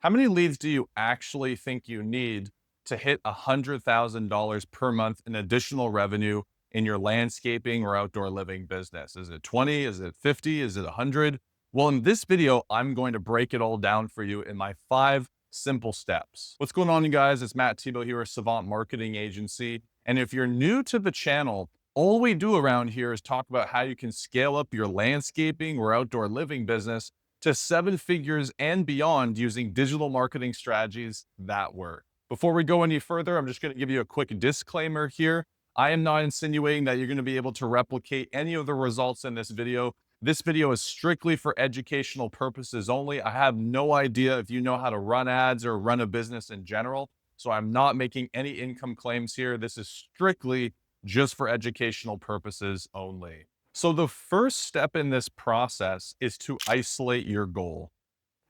How many leads do you actually think you need to hit $100,000 per month in additional revenue in your landscaping or outdoor living business? Is it 20? Is it 50? Is it 100? Well, in this video, I'm going to break it all down for you in my 5 simple steps. What's going on, you guys? It's Matt Thibeau here at Savant Marketing Agency. And if you're new to the channel, all we do around here is talk about how you can scale up your landscaping or outdoor living business to 7 figures and beyond using digital marketing strategies that work. Before we go any further, I'm just going to give you a quick disclaimer here. I am not insinuating that you're going to be able to replicate any of the results in this video. This video is strictly for educational purposes only. I have no idea if you know how to run ads or run a business in general. So I'm not making any income claims here. This is strictly just for educational purposes only. So the first step in this process is to isolate your goal.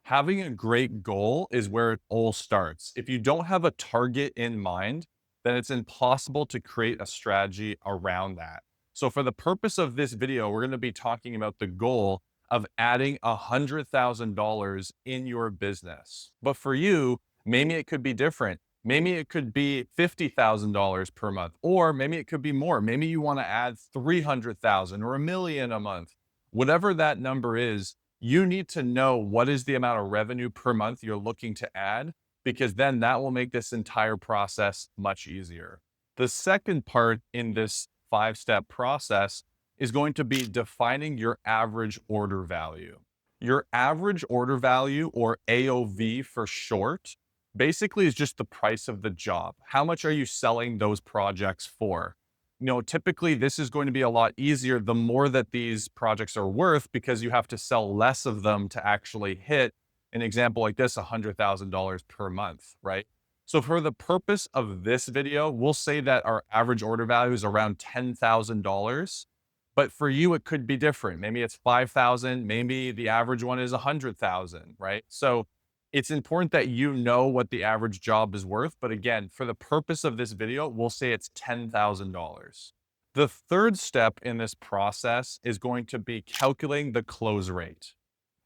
Having a great goal is where it all starts. If you don't have a target in mind, then it's impossible to create a strategy around that. So for the purpose of this video, we're going to be talking about the goal of adding $100,000 in your business. But for you, maybe it could be different. Maybe it could be $50,000 per month, or maybe it could be more. Maybe you want to add 300,000 or $1 million a month. Whatever that number is, you need to know what is the amount of revenue per month you're looking to add, because then that will make this entire process much easier. The second part in this 5-step process is going to be defining your average order value. Your average order value, or AOV for short, basically is just the price of the job. How much are you selling those projects for? Typically this is going to be a lot easier the more that these projects are worth, because you have to sell less of them to actually hit an example like this, $100,000 per month, right? So for the purpose of this video, we'll say that our average order value is around $10,000. But for you, it could be different. Maybe it's 5,000. Maybe the average one is 100,000, right? So it's important that you know what the average job is worth. But again, for the purpose of this video, we'll say it's $10,000. The third step in this process is going to be calculating the close rate.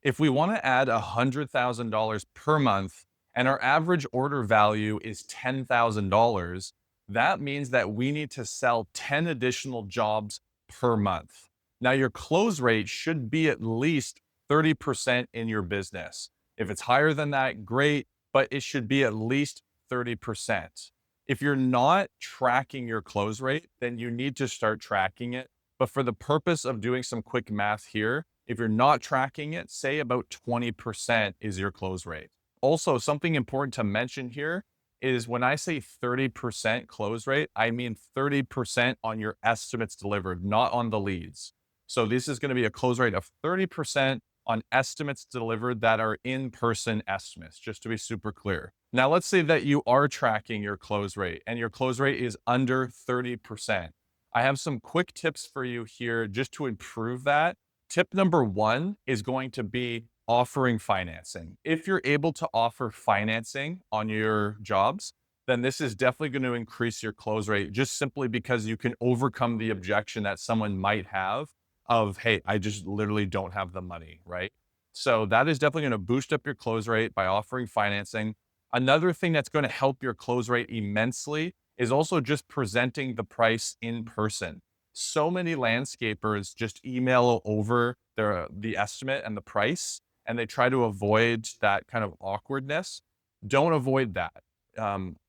If we want to add $100,000 per month and our average order value is $10,000, that means that we need to sell 10 additional jobs per month. Now, your close rate should be at least 30% in your business. If it's higher than that, great, but it should be at least 30%. If you're not tracking your close rate, then you need to start tracking it. But for the purpose of doing some quick math here, if you're not tracking it, say about 20% is your close rate. Also, something important to mention here is when I say 30% close rate, I mean 30% on your estimates delivered, not on the leads. So this is going to be a close rate of 30% on estimates delivered that are in-person estimates, just to be super clear. Now, let's say that you are tracking your close rate and your close rate is under 30%. I have some quick tips for you here just to improve that. Tip number 1 is going to be offering financing. If you're able to offer financing on your jobs, then this is definitely going to increase your close rate, just simply because you can overcome the objection that someone might have of, hey, I just literally don't have the money, right? So that is definitely going to boost up your close rate by offering financing. Another thing that's going to help your close rate immensely is also just presenting the price in person. So many landscapers just email over the estimate and the price, and they try to avoid that kind of awkwardness. Don't avoid that.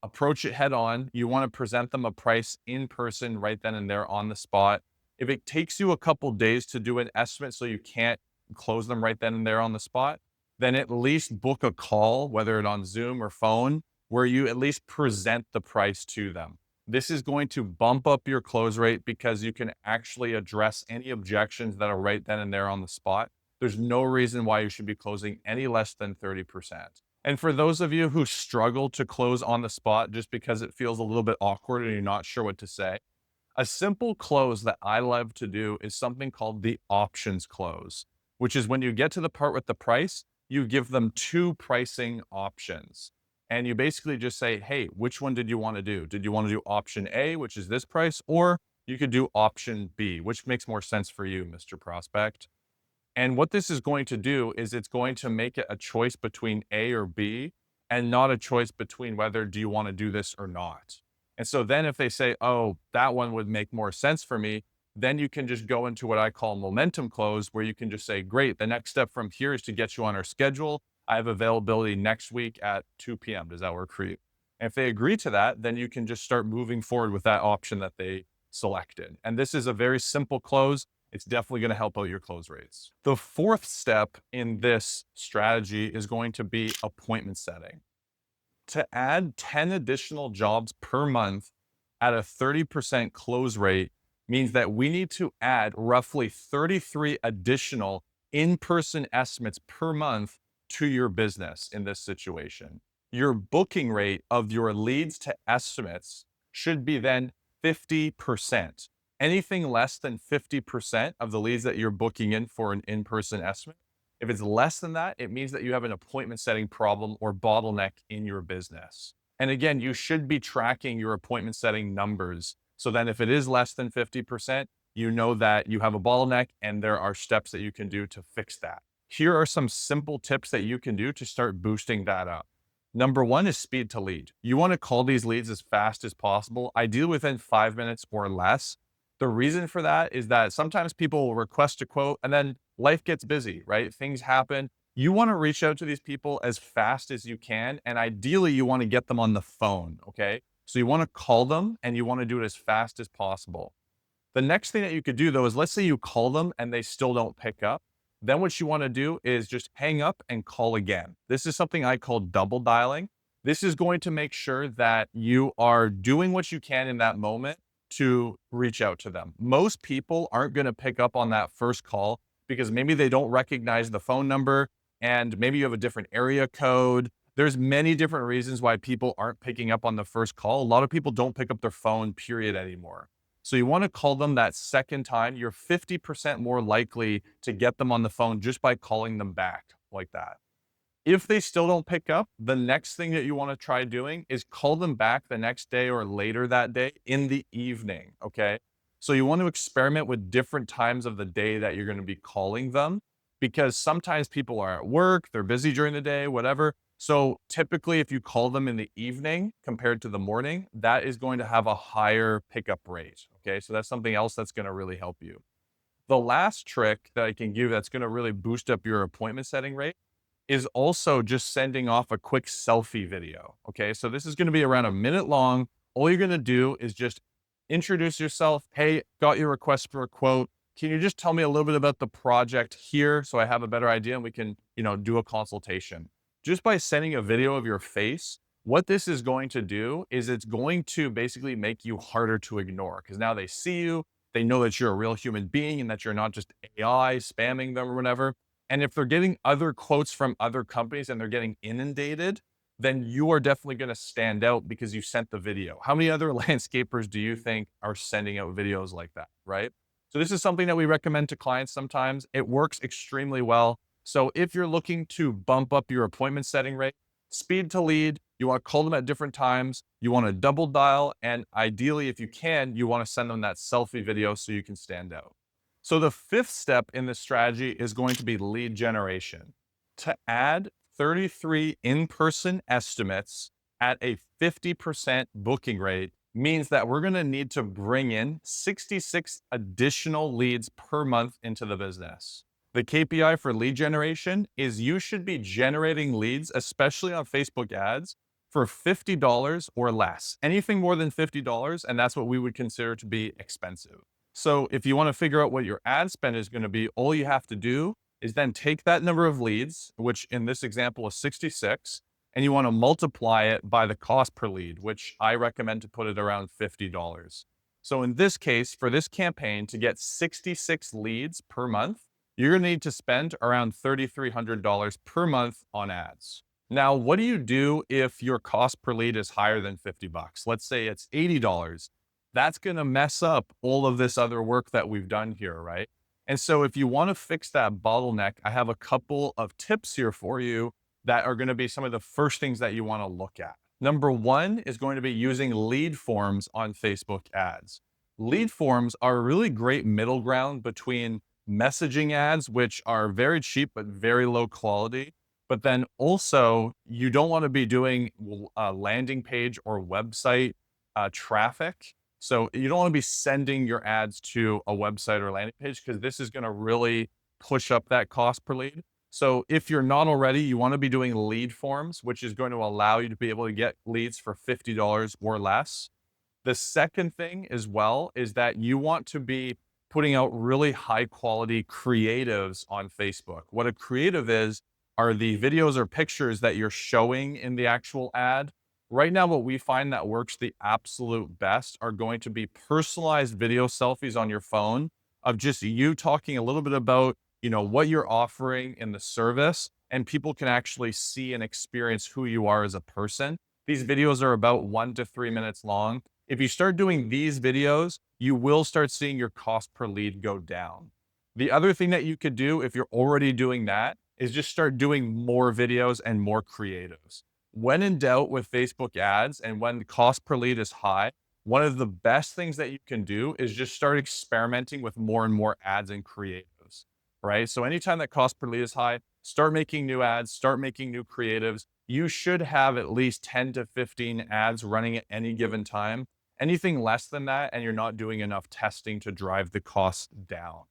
Approach it head on. You want to present them a price in person right then and there on the spot. If it takes you a couple days to do an estimate so you can't close them right then and there on the spot, then at least book a call, whether it's on Zoom or phone, where you at least present the price to them. This is going to bump up your close rate because you can actually address any objections that are right then and there on the spot. There's no reason why you should be closing any less than 30%. And for those of you who struggle to close on the spot just because it feels a little bit awkward and you're not sure what to say, a simple close that I love to do is something called the options close, which is when you get to the part with the price, you give them 2 pricing options. And you basically just say, hey, which one did you want to do? Did you want to do option A, which is this price? Or you could do option B, which makes more sense for you, Mr. Prospect. And what this is going to do is it's going to make it a choice between A or B. and not a choice between whether do you want to do this or not. And so then if they say, oh, that one would make more sense for me, then you can just go into what I call momentum close, where you can just say, great, the next step from here is to get you on our schedule. I have availability next week at 2 p.m. Does that work for you? And if they agree to that, then you can just start moving forward with that option that they selected. And this is a very simple close. It's definitely going to help out your close rates. The fourth step in this strategy is going to be appointment setting. To add 10 additional jobs per month at a 30% close rate means that we need to add roughly 33 additional in-person estimates per month to your business in this situation. Your booking rate of your leads to estimates should be then 50%. Anything less than 50% of the leads that you're booking in for an in-person estimate, if it's less than that, it means that you have an appointment setting problem or bottleneck in your business. And again, you should be tracking your appointment setting numbers. So then if it is less than 50%, you know that you have a bottleneck and there are steps that you can do to fix that. Here are some simple tips that you can do to start boosting that up. Number one is speed to lead. You want to call these leads as fast as possible, ideally within 5 minutes or less. The reason for that is that sometimes people will request a quote and then life gets busy, right? Things happen. You want to reach out to these people as fast as you can. And ideally, you want to get them on the phone. Okay. So you want to call them and you want to do it as fast as possible. The next thing that you could do though is, let's say you call them and they still don't pick up. Then what you want to do is just hang up and call again. This is something I call double dialing. This is going to make sure that you are doing what you can in that moment to reach out to them. Most people aren't going to pick up on that first call because maybe they don't recognize the phone number and maybe you have a different area code. There's many different reasons why people aren't picking up on the first call. A lot of people don't pick up their phone, period, anymore. So you want to call them that second time. You're 50% more likely to get them on the phone just by calling them back like that. If they still don't pick up, the next thing that you want to try doing is call them back the next day or later that day in the evening, okay? So you want to experiment with different times of the day that you're going to be calling them, because sometimes people are at work, they're busy during the day, whatever. So typically if you call them in the evening compared to the morning, that is going to have a higher pickup rate, okay? So that's something else that's going to really help you. The last trick that I can give that's going to really boost up your appointment setting rate is also just sending off a quick selfie video. Okay. So this is going to be around a minute long. All you're going to do is just introduce yourself. Hey, got your request for a quote. Can you just tell me a little bit about the project here so I have a better idea and we can, do a consultation? Just by sending a video of your face, what this is going to do is it's going to basically make you harder to ignore, because now they see you, they know that you're a real human being and that you're not just AI spamming them or whatever. And if they're getting other quotes from other companies and they're getting inundated, then you are definitely going to stand out because you sent the video. How many other landscapers do you think are sending out videos like that, right? So this is something that we recommend to clients sometimes. It works extremely well. So if you're looking to bump up your appointment setting rate, speed to lead, you want to call them at different times, you want to double dial, and ideally, if you can, you want to send them that selfie video so you can stand out. So the fifth step in this strategy is going to be lead generation. To add 33 in-person estimates at a 50% booking rate means that we're going to need to bring in 66 additional leads per month into the business. The KPI for lead generation is you should be generating leads, especially on Facebook ads, for $50 or less. Anything more than $50, and that's what we would consider to be expensive. So if you want to figure out what your ad spend is going to be, all you have to do is then take that number of leads, which in this example is 66, and you want to multiply it by the cost per lead, which I recommend to put it around $50. So in this case, for this campaign, to get 66 leads per month, you're going to need to spend around $3,300 per month on ads. Now, what do you do if your cost per lead is higher than 50 bucks? Let's say it's $80. That's going to mess up all of this other work that we've done here, right? And so if you want to fix that bottleneck, I have a couple of tips here for you that are going to be some of the first things that you want to look at. Number one is going to be using lead forms on Facebook ads. Lead forms are a really great middle ground between messaging ads, which are very cheap but very low quality, But then also, you don't want to be doing landing page or website traffic. So you don't want to be sending your ads to a website or landing page because this is going to really push up that cost per lead. So if you're not already, you want to be doing lead forms, which is going to allow you to be able to get leads for $50 or less. The second thing as well is that you want to be putting out really high quality creatives on Facebook. What a creative is are the videos or pictures that you're showing in the actual ad. Right now, what we find that works the absolute best are going to be personalized video selfies on your phone of just you talking a little bit about, what you're offering in the service, and people can actually see and experience who you are as a person. These videos are about 1 to 3 minutes long. If you start doing these videos, you will start seeing your cost per lead go down. The other thing that you could do if you're already doing that is just start doing more videos and more creatives. When in doubt with Facebook ads and when the cost per lead is high, one of the best things that you can do is just start experimenting with more and more ads and creatives, right? So anytime that cost per lead is high, start making new ads, start making new creatives. You should have at least 10 to 15 ads running at any given time. Anything less than that, and you're not doing enough testing to drive the costs down.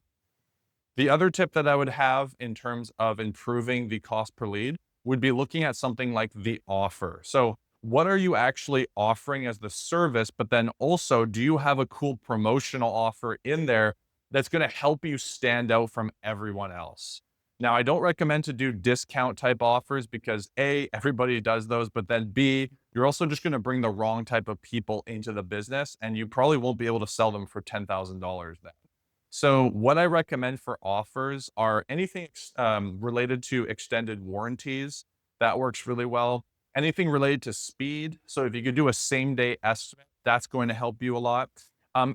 The other tip that I would have in terms of improving the cost per lead would be looking at something like the offer. So, what are you actually offering as the service? But then also, do you have a cool promotional offer in there that's going to help you stand out from everyone else? Now, I don't recommend to do discount type offers because A, everybody does those, but then B, you're also just going to bring the wrong type of people into the business and you probably won't be able to sell them for $10,000 then. So what I recommend for offers are anything related to extended warranties. That works really well. Anything related to speed. So if you could do a same day estimate, that's going to help you a lot.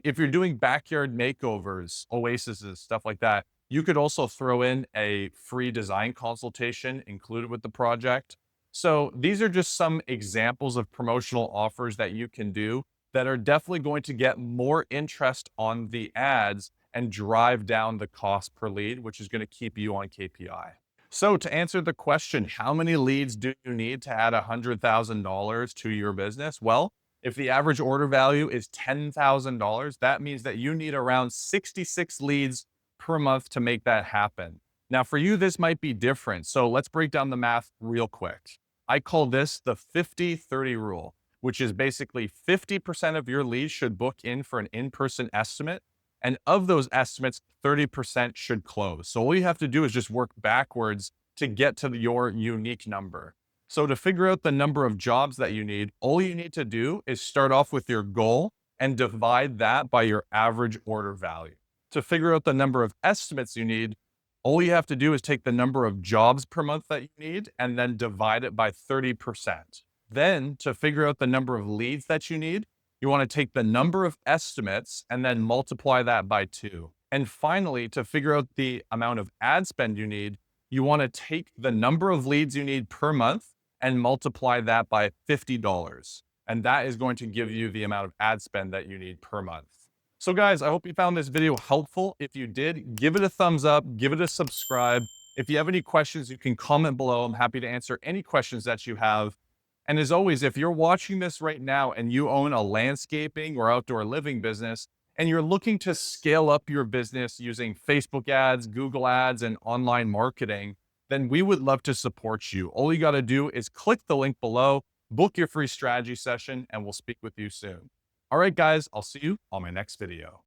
If you're doing backyard makeovers, oases, stuff like that, you could also throw in a free design consultation included with the project. So these are just some examples of promotional offers that you can do that are definitely going to get more interest on the ads and drive down the cost per lead, which is going to keep you on KPI. So to answer the question, how many leads do you need to add $100,000 to your business? Well, if the average order value is $10,000, that means that you need around 66 leads per month to make that happen. Now, for you, this might be different. So let's break down the math real quick. I call this the 50-30 rule, which is basically 50% of your leads should book in for an in-person estimate. And of those estimates, 30% should close. So all you have to do is just work backwards to get to your unique number. So to figure out the number of jobs that you need, all you need to do is start off with your goal and divide that by your average order value. To figure out the number of estimates you need, all you have to do is take the number of jobs per month that you need and then divide it by 30%. Then to figure out the number of leads that you need, you want to take the number of estimates and then multiply that by 2. And finally, to figure out the amount of ad spend you need, you want to take the number of leads you need per month and multiply that by $50. And that is going to give you the amount of ad spend that you need per month. So guys, I hope you found this video helpful. If you did, give it a thumbs up, give it a subscribe. If you have any questions, you can comment below. I'm happy to answer any questions that you have. And as always, if you're watching this right now and you own a landscaping or outdoor living business, and you're looking to scale up your business using Facebook ads, Google ads, and online marketing, then we would love to support you. All you got to do is click the link below, book your free strategy session, and we'll speak with you soon. All right, guys, I'll see you on my next video.